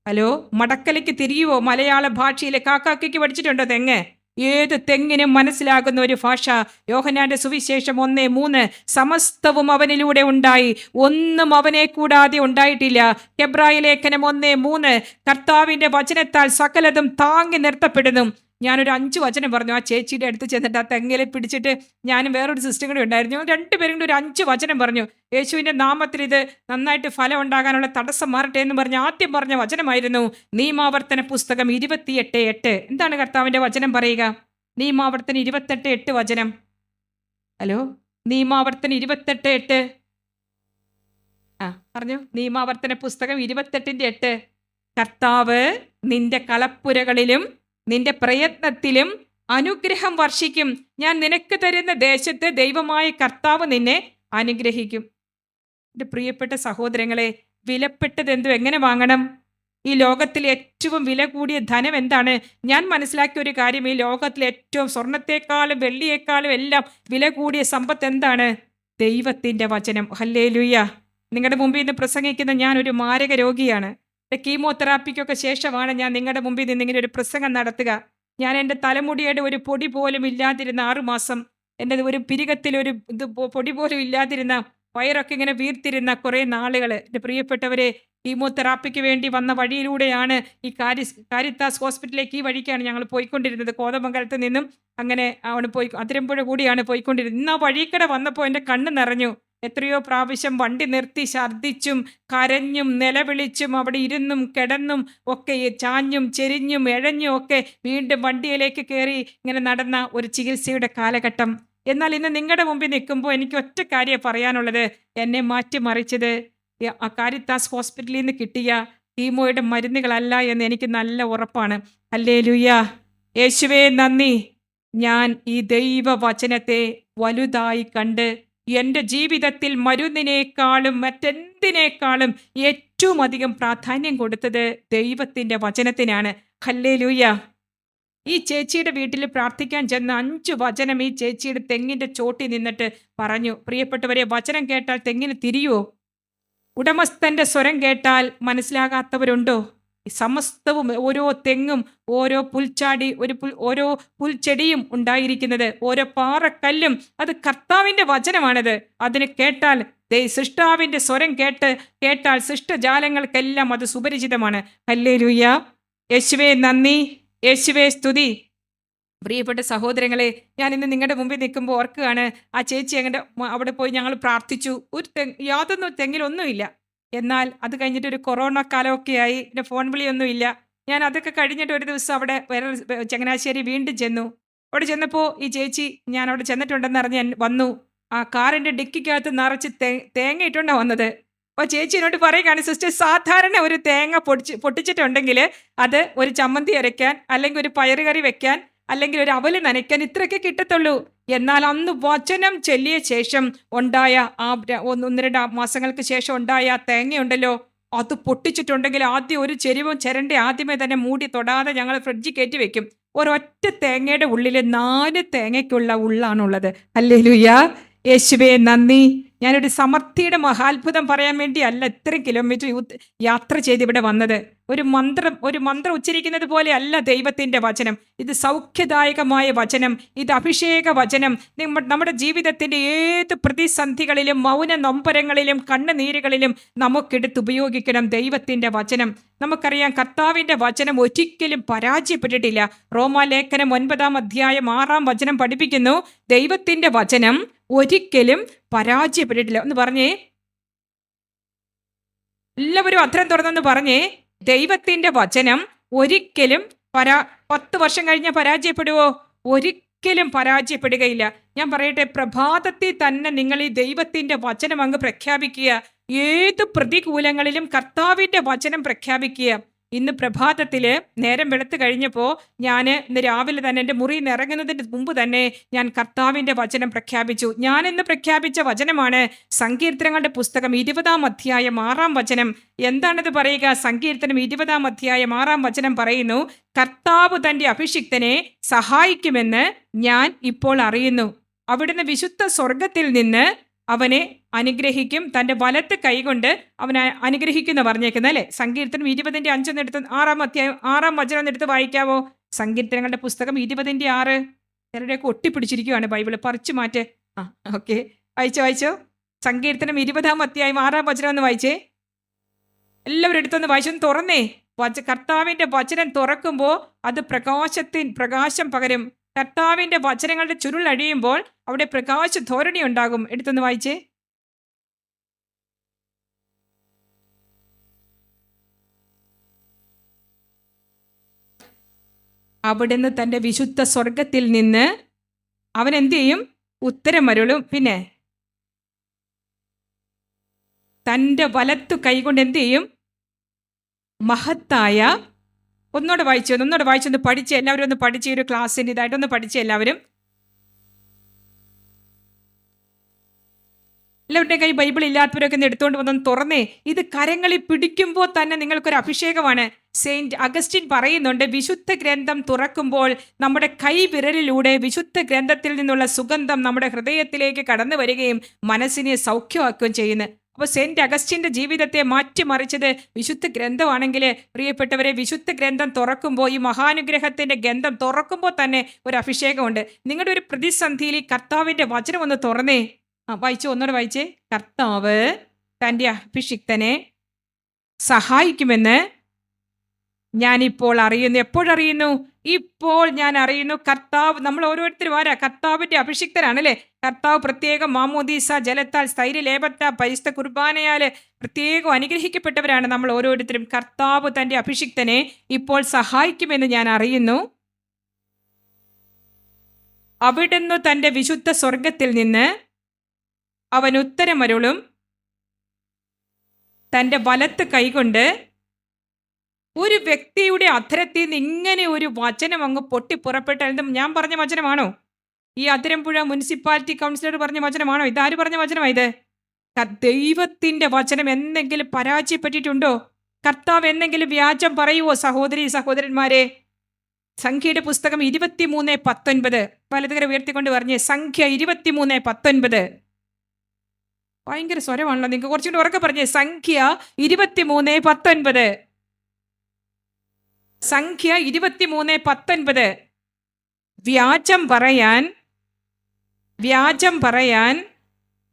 ഹലോ, മടക്കലയ്ക്ക് തിരിയുവോ? മലയാള ഭാഷയിലെ കാക്കാക്കിക്ക് പഠിച്ചിട്ടുണ്ടോ തെങ്ങ്? ഏത് തെങ്ങിനും മനസ്സിലാകുന്ന ഒരു ഭാഷ. യോഹന്നാന്റെ സുവിശേഷം 1:3, സമസ്തവും അവനിലൂടെ ഉണ്ടായി, ഒന്നും അവനെ കൂടാതെ ഉണ്ടായിട്ടില്ല. ഹെബ്രായ ലേഖനം 1:3, കർത്താവിന്റെ വചനത്താൽ സകലതും താങ്ങി നിർത്തപ്പെടുന്നു. ഞാനൊരു 5 വചനം പറഞ്ഞു. ആ ചേച്ചിയുടെ അടുത്ത് ചെന്നിട്ട് ആ തെങ്ങിലെ പിടിച്ചിട്ട് ഞാനും വേറൊരു സിസ്റ്റർ കൂടി ഉണ്ടായിരുന്നു. ഞങ്ങൾ 2 പേരും കൂടി ഒരു 5 വചനം പറഞ്ഞു. യേശുവിൻ്റെ നാമത്തിൽ ഇത് നന്നായിട്ട് ഫലം ഉണ്ടാകാനുള്ള തടസ്സം മാറട്ടെ എന്ന് പറഞ്ഞ് ആദ്യം പറഞ്ഞ വചനമായിരുന്നു നിയമാവർത്തന പുസ്തകം 28:8. എന്താണ് കർത്താവിൻ്റെ വചനം പറയുക? നിയമാവർത്തനം 28:8 വചനം. ഹലോ, നിയമാവർത്തനം 28:8. പറഞ്ഞു. നിയമാവർത്തന പുസ്തകം 28:8. കർത്താവ് നിന്റെ കളപ്പുരകളിലും നിന്റെ പ്രയത്നത്തിലും അനുഗ്രഹം വർഷിക്കും. ഞാൻ നിനക്ക് തരുന്ന ദേശത്ത് ദൈവമായ കർത്താവ് നിന്നെ അനുഗ്രഹിക്കും. എൻ്റെ പ്രിയപ്പെട്ട സഹോദരങ്ങളെ, വിലപ്പെട്ടത് എന്തും എങ്ങനെ വാങ്ങണം? ഈ ലോകത്തിൽ ഏറ്റവും വില കൂടിയ ധനം എന്താണ്? ഞാൻ മനസ്സിലാക്കിയ ഒരു കാര്യം, ഈ ലോകത്തിൽ ഏറ്റവും സ്വർണത്തെക്കാളും വെള്ളിയേക്കാളും എല്ലാം വില കൂടിയ സമ്പത്ത് എന്താണ്? ദൈവത്തിൻ്റെ വചനം. ഹല്ലേലൂയ. നിങ്ങളുടെ മുമ്പിൽ നിന്ന് പ്രസംഗിക്കുന്ന ഞാൻ ഒരു മാരക രോഗിയാണ്. കീമോതെറാപ്പിക്കൊക്കെ ശേഷമാണ് ഞാൻ നിങ്ങളുടെ മുമ്പിൽ നിന്ന് ഇങ്ങനെ ഒരു പ്രസംഗം നടത്തുക. ഞാൻ എൻ്റെ തലമുടിയുടെ ഒരു പൊടി പോലും ഇല്ലാതിരുന്ന 6 മാസം, എൻ്റെ ഒരു പിരികത്തിലൊരു പൊടി പോലും ഇല്ലാതിരുന്ന, വയറൊക്കെ ഇങ്ങനെ വീർത്തിരുന്ന കുറേ നാളുകൾ. എൻ്റെ പ്രിയപ്പെട്ടവരെ, കീമോതെറാപ്പിക്ക് വേണ്ടി വന്ന വഴിയിലൂടെയാണ് ഈ കാരിത്താസ് ഹോസ്പിറ്റലിലേക്ക്, ഈ വഴിക്കാണ് ഞങ്ങൾ പോയിക്കൊണ്ടിരുന്നത്. കോതമംഗലത്ത് നിന്നും അങ്ങനെ ആണ് അതിരമ്പുഴ കൂടിയാണ് പോയിക്കൊണ്ടിരുന്നത്. ഇന്ന് ആ വഴിക്കടെ വന്നപ്പോൾ എൻ്റെ കണ്ണ് നിറഞ്ഞു. എത്രയോ പ്രാവശ്യം വണ്ടി നിർത്തി ഛർദ്ദിച്ചും കരഞ്ഞും നിലവിളിച്ചും അവിടെ ഇരുന്നും കിടന്നും ഒക്കെ, ചാഞ്ഞും ചെരിഞ്ഞും എഴഞ്ഞും ഒക്കെ വീണ്ടും വണ്ടിയിലേക്ക് കയറി ഇങ്ങനെ നടന്ന ഒരു ചികിത്സയുടെ കാലഘട്ടം. എന്നാൽ ഇന്ന് നിങ്ങളുടെ മുമ്പിൽ നിൽക്കുമ്പോൾ എനിക്ക് ഒറ്റ കാര്യം പറയാനുള്ളത്, എന്നെ മാറ്റിമറിച്ചത് ആ കാരിത്താസ് ഹോസ്പിറ്റലിൽ നിന്ന് കിട്ടിയ കീമോയുടെ മരുന്നുകളല്ല എന്ന് എനിക്ക് നല്ല ഉറപ്പാണ്. ഹല്ലേലൂയ. യേശുവേ നന്ദി. ഞാൻ ഈ ദൈവവചനത്തെ വലുതായി കണ്ട് എൻ്റെ ജീവിതത്തിൽ മരുന്നിനേക്കാളും മറ്റെന്തിനേക്കാളും ഏറ്റവും അധികം പ്രാധാന്യം കൊടുത്തത് ദൈവത്തിൻ്റെ വചനത്തിനാണ്. ഹല്ലേലൂയ. ഈ ചേച്ചിയുടെ വീട്ടിൽ പ്രാർത്ഥിക്കാൻ ചെന്ന 5 വചനം ഈ ചേച്ചിയുടെ തെങ്ങിൻ്റെ ചോട്ടിൽ നിന്നിട്ട് പറഞ്ഞു. പ്രിയപ്പെട്ടവരെ, വചനം കേട്ടാൽ തെങ്ങിന് തിരിയുവോ? ഉടമസ്ഥൻ്റെ സ്വരം കേട്ടാൽ മനസ്സിലാകാത്തവരുണ്ടോ? സമസ്തവും, ഓരോ തെങ്ങും, ഓരോ പുൽച്ചാടി, ഓരോ പുൽച്ചെടിയും ഉണ്ടായിരിക്കുന്നത്, ഓരോ പാറക്കല്ലും, അത് കർത്താവിൻ്റെ വചനമാണത്. അതിന് കേട്ടാൽ, സൃഷ്ടാവിൻ്റെ സ്വരം കേട്ടാൽ സൃഷ്ടജാലങ്ങൾക്കെല്ലാം അത് സുപരിചിതമാണ്. ഹല്ലേലൂയ. യേശുവേ നന്ദി, യേശുവേ സ്തുതി. പ്രിയപ്പെട്ട സഹോദരങ്ങളെ, ഞാൻ ഇന്ന് നിങ്ങളുടെ മുമ്പിൽ നിൽക്കുമ്പോൾ ഓർക്കുകയാണ്, ആ ചേച്ചി അവിടെ പോയി ഞങ്ങൾ പ്രാർത്ഥിച്ചു. യാതൊന്നും തെങ്ങിലൊന്നുമില്ല. എന്നാൽ അത് കഴിഞ്ഞിട്ട് ഒരു കൊറോണ കാലമൊക്കെ ആയി. പിന്നെ ഫോൺ വിളിയൊന്നും ഇല്ല. ഞാൻ അതൊക്കെ കഴിഞ്ഞിട്ട് ഒരു ദിവസം അവിടെ വേറെ ചങ്ങനാശ്ശേരി വീണ്ടും ചെന്നു. അവിടെ ചെന്നപ്പോൾ ഈ ചേച്ചി ഞാൻ അവിടെ ചെന്നിട്ടുണ്ടെന്ന് അറിഞ്ഞ് വന്നു. ആ കാറിന്റെ ഡിക്കിക്കകത്ത് നിറച്ച് തേങ്ങ ഇട്ടുകൊണ്ടാ വന്നത്. അപ്പോൾ ചേച്ചി എന്നോട് പറയുകയാണ്, സിസ്റ്റർ, സാധാരണ ഒരു തേങ്ങ പൊട്ടിച്ചിട്ടുണ്ടെങ്കിൽ അത് ഒരു ചമ്മന്തി അരയ്ക്കാൻ, അല്ലെങ്കിൽ ഒരു പയറുകറി വെക്കാൻ, അല്ലെങ്കിൽ ഒരു അവല് നനയ്ക്കാൻ ഇത്രയൊക്കെ കിട്ടത്തുള്ളൂ. എന്നാൽ അന്ന് വചനം ചൊല്ലിയ ശേഷം ഉണ്ടായ ആ 1-2 മാസങ്ങൾക്ക് ശേഷം ഉണ്ടായ ആ തേങ്ങയുണ്ടല്ലോ, അത് പൊട്ടിച്ചിട്ടുണ്ടെങ്കിൽ ആദ്യം ഒരു ചെരുവും ചിരണ്ടി ആദ്യമേ തന്നെ മൂടി തൊടാതെ ഞങ്ങൾ ഫ്രിഡ്ജിൽ കയറ്റി വെക്കും. ഒരൊറ്റ തേങ്ങയുടെ ഉള്ളിൽ 4 തേങ്ങയ്ക്കുള്ള ഉള്ളാണുള്ളത്. ഹല്ലേലൂയ, യേശുവേ നന്ദി. ഞാനൊരു സമർത്ഥിയുടെ മഹാത്ഭുതം പറയാൻ വേണ്ടിയല്ല ഇത്രയും കിലോമീറ്റർ യാത്ര ചെയ്ത് ഇവിടെ വന്നത്. ഒരു മന്ത്രം ഉച്ചരിക്കുന്നത് പോലെ അല്ല ദൈവത്തിൻ്റെ വചനം. ഇത് സൗഖ്യദായകമായ വചനം, ഇത് അഭിഷേക വചനം. നമ്മുടെ ജീവിതത്തിൻ്റെ ഏത് പ്രതിസന്ധികളിലും മൗന നൊമ്പരങ്ങളിലും കണ്ണുനീരുകളിലും നമുക്കെടുത്ത് ഉപയോഗിക്കണം ദൈവത്തിൻ്റെ വചനം. നമുക്കറിയാം, കർത്താവിൻ്റെ വചനം ഒരിക്കലും പരാജയപ്പെട്ടിട്ടില്ല. റോമാലേഖനം 9-ാം അധ്യായം 6-ാം വചനം പഠിപ്പിക്കുന്നു, ദൈവത്തിൻ്റെ വചനം ഒരിക്കലും പരാജയപ്പെട്ടിട്ടില്ല. ഒന്ന് പറഞ്ഞേ, എല്ലാവരും അധരം തുറന്നെന്ന് പറഞ്ഞേ, ദൈവത്തിന്റെ വചനം ഒരിക്കലും 10 വർഷം കഴിഞ്ഞാൽ പരാജയപ്പെടുവോ? ഒരിക്കലും പരാജയപ്പെടുകയില്ല. ഞാൻ പറയട്ടെ, പ്രഭാതത്തിൽ തന്നെ നിങ്ങൾ ഈ ദൈവത്തിന്റെ വചനം അങ്ങ് പ്രഖ്യാപിക്കുക. ഏത് പ്രതികൂലങ്ങളിലും കർത്താവിന്റെ വചനം പ്രഖ്യാപിക്കുക. ഇന്ന് പ്രഭാതത്തില് നേരം വെളുത്ത് കഴിഞ്ഞപ്പോൾ ഞാൻ ഇന്ന് രാവിലെ തന്നെ എൻ്റെ മുറിയിൽ നിന്ന് ഇറങ്ങുന്നതിന് മുമ്പ് തന്നെ ഞാൻ കർത്താവിൻ്റെ വചനം പ്രഖ്യാപിച്ചു. ഞാൻ ഇന്ന് പ്രഖ്യാപിച്ച വചനമാണ് സങ്കീർത്തനങ്ങളുടെ പുസ്തകം 20-ാം അധ്യായം 6-ാം വചനം. എന്താണത് പറയുക? സങ്കീർത്തനം 20-ാം അധ്യായം 6-ാം വചനം പറയുന്നു, കർത്താവ് തൻ്റെ അഭിഷിക്തനെ സഹായിക്കുമെന്ന് ഞാൻ ഇപ്പോൾ അറിയുന്നു. അവിടുന്ന് വിശുദ്ധ സ്വർഗത്തിൽ നിന്ന് അവനെ അനുഗ്രഹിക്കും, തൻ്റെ വലത്ത് കൈകൊണ്ട് അവനെ അനുഗ്രഹിക്കുന്ന പറഞ്ഞേക്കുന്നത് അല്ലേ? സങ്കീർത്തനം 20-ന്റെ 5 എടുത്ത് 6-ാം അധ്യായം 6-ാം വചനം എടുത്ത് വായിക്കാവോ? സങ്കീർത്തനങ്ങളുടെ പുസ്തകം 20-ന്റെ 6. ചിലരുടെയൊക്കെ ഒട്ടിപ്പിടിച്ചിരിക്കുകയാണ് ബൈബിള്, പറിച്ചു മാറ്റ്. ഓക്കെ, വായിച്ചോ. സങ്കീർത്തനം 20-ാം അധ്യായം 6-ാം വചനം ഒന്ന് വായിച്ചേ. എല്ലാവരും എടുത്തൊന്ന് വായിച്ചൊന്ന് തുറന്നേ. കർത്താവിൻ്റെ വചനം തുറക്കുമ്പോൾ അത് പ്രകാശം പകരും. കർത്താവിൻ്റെ വചനങ്ങളുടെ ചുരുൾ അഴിയുമ്പോൾ അവിടെ പ്രകാശ ധോരണി ഉണ്ടാകും. എടുത്തൊന്ന് വായിച്ചേ. അവിടുന്ന് തൻ്റെ വിശുദ്ധ സ്വർഗത്തിൽ നിന്ന് അവൻ എന്ത് ചെയ്യും? ഉത്തരം അരുളും. പിന്നെ തൻ്റെ വലത്തു കൈകൊണ്ട് എന്ത് ചെയ്യും? മഹത്തായ, ഒന്നോടെ വായിച്ചൊന്ന് പഠിച്ച് എല്ലാവരും ഒന്ന് പഠിച്ച് ഒരു ക്ലാസ്സിൻ്റെ ഇതായിട്ടൊന്ന് പഠിച്ച് എല്ലാവരും. എല്ലാവരുടെ കൈ ബൈബിൾ ഇല്ലാത്തവരൊക്കെ ഒന്ന് എടുത്തുകൊണ്ട് വന്നൊന്ന് തുറന്നേ. ഇത് കരങ്ങളിൽ പിടിക്കുമ്പോൾ തന്നെ നിങ്ങൾക്കൊരു അഭിഷേകമാണ്. സെയിൻറ്റ് അഗസ്റ്റിൻ പറയുന്നുണ്ട്, വിശുദ്ധ ഗ്രന്ഥം തുറക്കുമ്പോൾ നമ്മുടെ കൈവിരലിലൂടെ വിശുദ്ധ ഗ്രന്ഥത്തിൽ നിന്നുള്ള സുഗന്ധം നമ്മുടെ ഹൃദയത്തിലേക്ക് കടന്നു വരികയും മനസ്സിനെ സൗഖ്യമാക്കുകയും ചെയ്യുന്നു. അപ്പോൾ സെയിൻറ്റ് അഗസ്റ്റിൻ്റെ ജീവിതത്തെ മാറ്റിമറിച്ചത് വിശുദ്ധ ഗ്രന്ഥമാണെങ്കിൽ, പ്രിയപ്പെട്ടവരെ, വിശുദ്ധ ഗ്രന്ഥം തുറക്കുമ്പോൾ, ഈ മഹാനുഗ്രഹത്തിൻ്റെ ഗ്രന്ഥം തുറക്കുമ്പോൾ തന്നെ ഒരു അഭിഷേകമുണ്ട്. നിങ്ങളുടെ ഒരു പ്രതിസന്ധിയിൽ ഈ കർത്താവിൻ്റെ വചനം ഒന്ന് തുറന്നേ. ഒന്നുകൂടെ വായിച്ചേ. കർത്താവ് തൻ്റെ അഭിഷിക്തനെ സഹായിക്കുമെന്ന് ഞാനിപ്പോൾ അറിയുന്നു. എപ്പോഴറിയുന്നു? ഇപ്പോൾ ഞാൻ അറിയുന്നു. കർത്താവ്, നമ്മൾ ഓരോരുത്തരും ആരാ? കർത്താവിൻ്റെ അഭിഷിക്തരാണല്ലേ. കർത്താവ് പ്രത്യേകം മാമോദീസ ജലത്താൽ, സ്ഥൈര്യലേപത്താൽ, പരിശുദ്ധ കുർബാനയാൽ പ്രത്യേകം അനുഗ്രഹിക്കപ്പെട്ടവരാണ് നമ്മൾ ഓരോരുത്തരും. കർത്താവ് തൻ്റെ അഭിഷിക്തനെ ഇപ്പോൾ സഹായിക്കുമെന്ന് ഞാൻ അറിയുന്നു. അവിടുന്ന് തൻ്റെ വിശുദ്ധ സ്വർഗത്തിൽ നിന്ന് അവൻ ഉത്തരമരുളും. തൻ്റെ വലത്ത് കൈകൊണ്ട് ഒരു വ്യക്തിയുടെ അധരത്തിൽ നിന്ന് ഇങ്ങനെ ഒരു വചനം അങ്ങ് പൊട്ടിപ്പുറപ്പെട്ടാൽ, ഞാൻ പറഞ്ഞ വചനമാണോ? ഈ അതിരമ്പുഴ മുനിസിപ്പാലിറ്റി കൗൺസിലർ പറഞ്ഞ വചനമാണോ? ഇതാര് പറഞ്ഞ വചനമാണ് ഇത്? ദൈവത്തിൻ്റെ വചനം എന്തെങ്കിലും പരാജയപ്പെട്ടിട്ടുണ്ടോ? കർത്താവ് എന്തെങ്കിലും വ്യാജം പറയുവോ? സഹോദരന്മാരെ, സംഖ്യയുടെ പുസ്തകം 23:19 വലതുകര ഉയർത്തിക്കൊണ്ട് പറഞ്ഞേ. സംഖ്യ 23:19. ഭയങ്കര സ്വരമാണല്ലോ നിങ്ങൾക്ക്, കുറച്ചുകൂടി ഉറക്കെ പറഞ്ഞേ. സംഖ്യ 23:19. സംഖ്യ 23:19. വ്യാജം പറയാൻ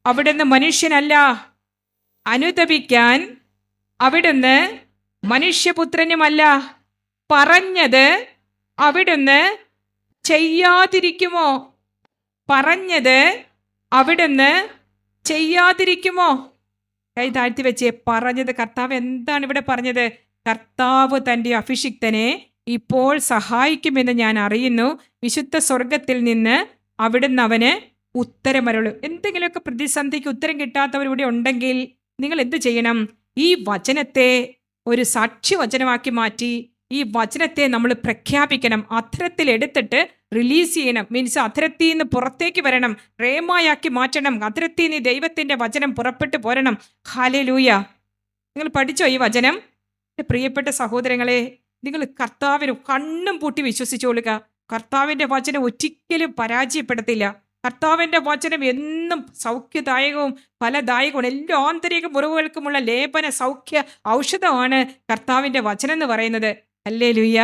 അവിടുന്ന് മനുഷ്യനല്ല, അനുതപിക്കാൻ അവിടുന്ന് മനുഷ്യപുത്രനുമല്ല. പറഞ്ഞത് അവിടുന്ന് ചെയ്യാതിരിക്കുമോ? പറഞ്ഞത് അവിടുന്ന് ചെയ്യാതിരിക്കുമോ? കൈ താഴ്ത്തി വെച്ച് പറഞ്ഞത് കർത്താവ് എന്താണ് ഇവിടെ പറഞ്ഞത്? കർത്താവ് തൻ്റെ അഭിഷിക്തനെ ഇപ്പോൾ സഹായിക്കുമെന്ന് ഞാൻ അറിയുന്നു. വിശുദ്ധ സ്വർഗത്തിൽ നിന്ന് അവിടുന്ന് അവന് ഉത്തരമരുളും. എന്തെങ്കിലുമൊക്കെ പ്രതിസന്ധിക്ക് ഉത്തരം കിട്ടാത്തവരിവിടെ ഉണ്ടെങ്കിൽ നിങ്ങൾ എന്ത് ചെയ്യണം? ഈ വചനത്തെ ഒരു സാക്ഷ്യവചനമാക്കി മാറ്റി ഈ വചനത്തെ നമ്മൾ പ്രഖ്യാപിക്കണം. അധരത്തിൽ എടുത്തിട്ട് റിലീസ് ചെയ്യണം. മീൻസ് അധരത്തിൽ നിന്ന് പുറത്തേക്ക് വരണം, റേമായാക്കി മാറ്റണം. അധരത്തിൽ നിന്ന് ദൈവത്തിൻ്റെ വചനം പുറപ്പെട്ടു പോരണം. ഹല്ലേലൂയ. നിങ്ങൾ പഠിച്ചോ ഈ വചനം? പ്രിയപ്പെട്ട സഹോദരങ്ങളെ, നിങ്ങൾ കർത്താവിന് കണ്ണും പൂട്ടി വിശ്വസിച്ചോളുക. കർത്താവിൻ്റെ വചനം ഒരിക്കലും പരാജയപ്പെടത്തില്ല. കർത്താവിൻ്റെ വചനം എന്നും സൗഖ്യദായകവും ഫലദായകവും എല്ലാ ആന്തരിക മുറിവുകൾക്കുമുള്ള ലേപന സൗഖ്യ ഔഷധമാണ് കർത്താവിൻ്റെ വചനം എന്ന് പറയുന്നത്. ഹല്ലേലൂയ.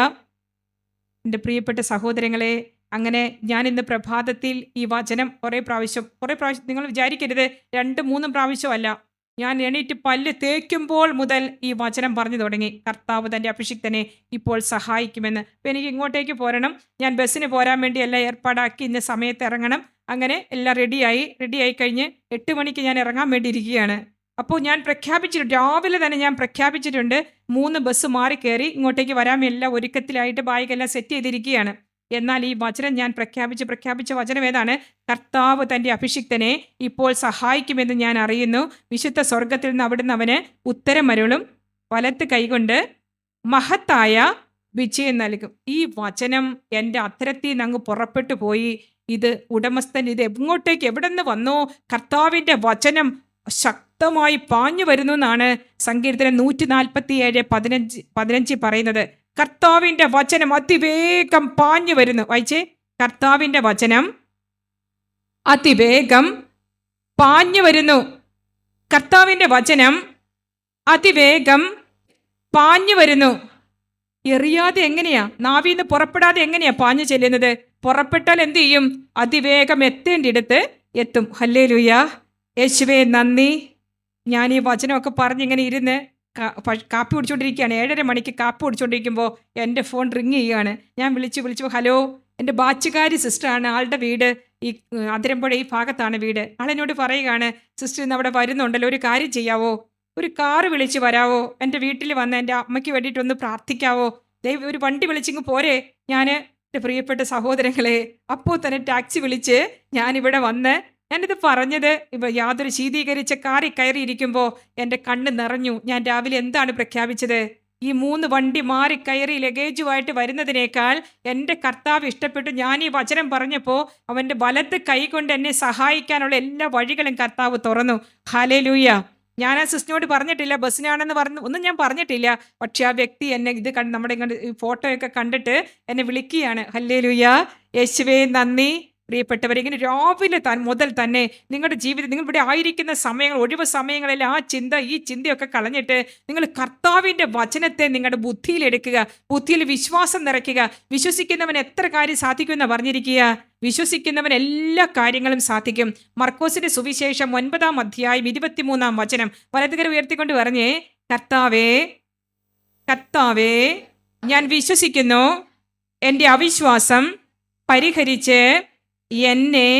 എൻ്റെ പ്രിയപ്പെട്ട സഹോദരങ്ങളെ, അങ്ങനെ ഞാൻ ഇന്ന് പ്രഭാതത്തിൽ ഈ വചനം കുറേ പ്രാവശ്യം നിങ്ങൾ വിചാരിക്കരുത് 2-3 പ്രാവശ്യമല്ല. ഞാൻ എണീറ്റ് പല്ല് തേക്കുമ്പോൾ മുതൽ ഈ വചനം പറഞ്ഞു തുടങ്ങി. കർത്താവ് തൻ്റെ അഭിഷിക്തനെ ഇപ്പോൾ സഹായിക്കുമെന്ന്. അപ്പം എനിക്ക് ഇങ്ങോട്ടേക്ക് പോരണം. ഞാൻ ബസ്സിന് പോരാൻ വേണ്ടി എല്ലാം ഏർപ്പാടാക്കി ഇന്ന സമയത്ത് ഇറങ്ങണം. അങ്ങനെ എല്ലാം റെഡിയായി കഴിഞ്ഞ് 8 മണിക്ക് ഞാൻ ഇറങ്ങാൻ വേണ്ടി ഇരിക്കുകയാണ്. അപ്പോൾ ഞാൻ പ്രഖ്യാപിച്ചിട്ടുണ്ട്, രാവിലെ തന്നെ ഞാൻ പ്രഖ്യാപിച്ചിട്ടുണ്ട്. 3 ബസ് മാറി കയറി ഇങ്ങോട്ടേക്ക് വരാൻ എല്ലാം ഒരുക്കത്തിലായിട്ട് ബാഗെല്ലാം സെറ്റ് ചെയ്തിരിക്കുകയാണ്. എന്നാൽ ഈ വചനം ഞാൻ പ്രഖ്യാപിച്ച വചനം ഏതാണ്? കർത്താവ് തൻ്റെ അഭിഷിക്തനെ ഇപ്പോൾ സഹായിക്കുമെന്ന് ഞാൻ അറിയുന്നു. വിശുദ്ധ സ്വർഗത്തിൽ നിന്ന് അവിടുന്ന് അവന് ഉത്തരമരുളും. വലത്ത് കൈകൊണ്ട് മഹത്തായ വിജയം നൽകും. ഈ വചനം എൻ്റെ അധരത്തിൽ നിന്ന് അങ്ങ് പുറപ്പെട്ടു പോയി. ഇത് ഉടമസ്ഥൻ ഇത് എവിടെ നിന്ന് വന്നോ? കർത്താവിൻ്റെ വചനം ശക്തമായി പാഞ്ഞു വരുന്നു എന്നാണ് സങ്കീർത്തനം 147:15 പറയുന്നത്. കർത്താവിൻ്റെ വചനം അതിവേഗം പാഞ്ഞു വരുന്നു. വായിച്ചേ, കർത്താവിൻ്റെ വചനം അതിവേഗം പാഞ്ഞു വരുന്നു. കർത്താവിൻ്റെ വചനം അതിവേഗം പാഞ്ഞു വരുന്നു. എറിയാതെ എങ്ങനെയാ? നാവിന്ന് പുറപ്പെടാതെ എങ്ങനെയാ പാഞ്ഞു ചെല്ലുന്നത്? പുറപ്പെട്ടാൽ എന്ത് ചെയ്യും? അതിവേഗം എത്തേണ്ടിടത്ത് എത്തും. ഹല്ലേലൂയ. യേശുവേ നന്ദി. ഞാൻ ഈ വചനമൊക്കെ പറഞ്ഞിങ്ങനെ ഇരുന്ന് കാപ്പി കുടിച്ചുകൊണ്ടിരിക്കുകയാണ്. 7:30 മണിക്ക് കാപ്പി കുടിച്ചുകൊണ്ടിരിക്കുമ്പോൾ എൻ്റെ ഫോൺ റിങ് ചെയ്യുകയാണ്. ഞാൻ വിളിച്ചു ഹലോ, എൻ്റെ ബാച്ചുകാരി സിസ്റ്ററാണ്. ആളുടെ വീട് ഈ അതിരമ്പുഴ ഈ ഭാഗത്താണ് വീട്. ആളെന്നോട് പറയുകയാണ്, സിസ്റ്റർ ഇന്ന് അവിടെ വരുന്നുണ്ടല്ലോ, ഒരു കാര്യം ചെയ്യാവോ? ഒരു കാറ് വിളിച്ച് വരാവോ? എൻ്റെ വീട്ടിൽ വന്ന് എൻ്റെ അമ്മയ്ക്ക് വേണ്ടിയിട്ടൊന്ന് പ്രാർത്ഥിക്കാവോ? ദൈവം ഒരു വണ്ടി വിളിച്ചിങ്ങ് പോരെ? ഞാൻ എൻ്റെ പ്രിയപ്പെട്ട സഹോദരങ്ങളെ, അപ്പോൾ തന്നെ ടാക്സി വിളിച്ച് ഞാനിവിടെ വന്ന് ഞാനിത് പറഞ്ഞത് യാതൊരു ശീതീകരിച്ച കാറിൽ കയറിയിരിക്കുമ്പോൾ എൻ്റെ കണ്ണ് നിറഞ്ഞു. ഞാൻ രാവിലെ എന്താണ് പ്രഖ്യാപിച്ചത്? ഈ 3 വണ്ടി മാറി കയറി ലഗേജുമായിട്ട് വരുന്നതിനേക്കാൾ എൻ്റെ കർത്താവ് ഇഷ്ടപ്പെട്ടു. ഞാൻ ഈ വചനം പറഞ്ഞപ്പോൾ അവൻ്റെ വലത്ത് കൈ കൊണ്ട് എന്നെ സഹായിക്കാനുള്ള എല്ലാ വഴികളും കർത്താവ് തുറന്നു. ഹല്ലേലൂയ. ഞാൻ ആ സിസ്റ്ററിനോട് പറഞ്ഞിട്ടില്ല, ബസ്സിനാണെന്ന് ഒന്നും ഞാൻ പറഞ്ഞിട്ടില്ല. പക്ഷെ ആ വ്യക്തി എന്നെ ഇത് നമ്മുടെ ഫോട്ടോയൊക്കെ കണ്ടിട്ട് എന്നെ വിളിക്കുകയാണ്. ഹല്ലേലൂയ. യേശുവേ നന്ദി. പ്രിയപ്പെട്ടവരെ, ഇങ്ങനെ രാവിലെ മുതൽ തന്നെ നിങ്ങളുടെ ജീവിതം, നിങ്ങൾ ഇവിടെ ആയിരിക്കുന്ന സമയങ്ങൾ, ഒഴിവ് സമയങ്ങളിൽ ഈ ചിന്തയൊക്കെ കളഞ്ഞിട്ട് നിങ്ങൾ കർത്താവിൻ്റെ വചനത്തെ നിങ്ങളുടെ ബുദ്ധിയിലെടുക്കുക. ബുദ്ധിയിൽ വിശ്വാസം നിറയ്ക്കുക. വിശ്വസിക്കുന്നവൻ എത്ര കാര്യം സാധിക്കുമെന്ന് പറഞ്ഞിരിക്കുക. വിശ്വസിക്കുന്നവൻ എല്ലാ കാര്യങ്ങളും സാധിക്കും. മർക്കോസിന്റെ സുവിശേഷം 9-ാം അധ്യായം 23-ാം വചനം വലതുകര ഉയർത്തിക്കൊണ്ട് പറഞ്ഞേ, കർത്താവേ ഞാൻ വിശ്വസിക്കുന്നു, എൻ്റെ അവിശ്വാസം പരിഹരിച്ച് എന്നെ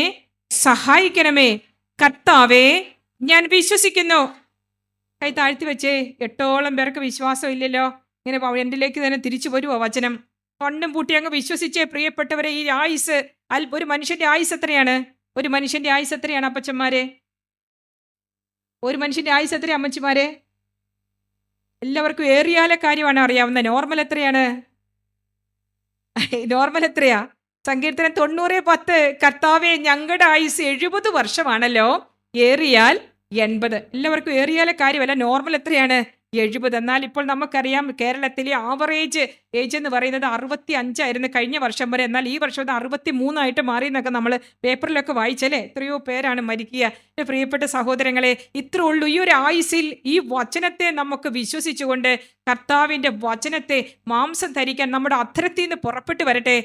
സഹായിക്കണമേ. കർത്താവേ ഞാൻ വിശ്വസിക്കുന്നു. കൈ താഴ്ത്തി വെച്ചേ. 8ഓളം പേർക്ക് വിശ്വാസം ഇല്ലല്ലോ. ഇങ്ങനെ എൻ്റെലേക്ക് തന്നെ തിരിച്ചു വരുമോ വചനം? കണ്ണും പൂട്ടി അങ്ങ് വിശ്വസിച്ചേ. പ്രിയപ്പെട്ടവരെ, ഈ ആയുസ്, ഒരു മനുഷ്യന്റെ ആയുസ് എത്രയാണ്? ഒരു മനുഷ്യന്റെ ആയുസ് എത്രയാണ് അപ്പച്ചന്മാരെ? ഒരു മനുഷ്യന്റെ ആയുസ് എത്രയാണ് അമ്മച്ചിമാരെ? എല്ലാവർക്കും ഏറിയാലെ കാര്യമാണ് അറിയാവുന്ന. നോർമൽ എത്രയാണ്? നോർമൽ എത്രയാ? സങ്കീർത്തനം 90:10 കർത്താവെ ഞങ്ങളുടെ ആയുസ് 70 വർഷമാണല്ലോ, ഏറിയാൽ 80. എല്ലാവർക്കും ഏറിയാലെ കാര്യമല്ല, നോർമൽ എത്രയാണ്? 70. എന്നാൽ ഇപ്പോൾ നമുക്കറിയാം കേരളത്തിലെ ആവറേജ് ഏജ് എന്ന് പറയുന്നത് 65 കഴിഞ്ഞ വർഷം വരെ. എന്നാൽ ഈ വർഷം 63 മാറി എന്നൊക്കെ നമ്മൾ പേപ്പറിലൊക്കെ വായിച്ചല്ലേ. എത്രയോ പേരാണ് മരിക്കുക. എൻ്റെ പ്രിയപ്പെട്ട സഹോദരങ്ങളെ, ഇത്ര ഉള്ളൂ. ഈ ഒരു ആയുസിൽ ഈ വചനത്തെ നമുക്ക് വിശ്വസിച്ചുകൊണ്ട് കർത്താവിൻ്റെ വചനത്തെ മാംസം ധരിക്കാൻ നമ്മുടെ അധരത്തിൽ നിന്ന് പുറപ്പെട്ടു വരട്ടെ.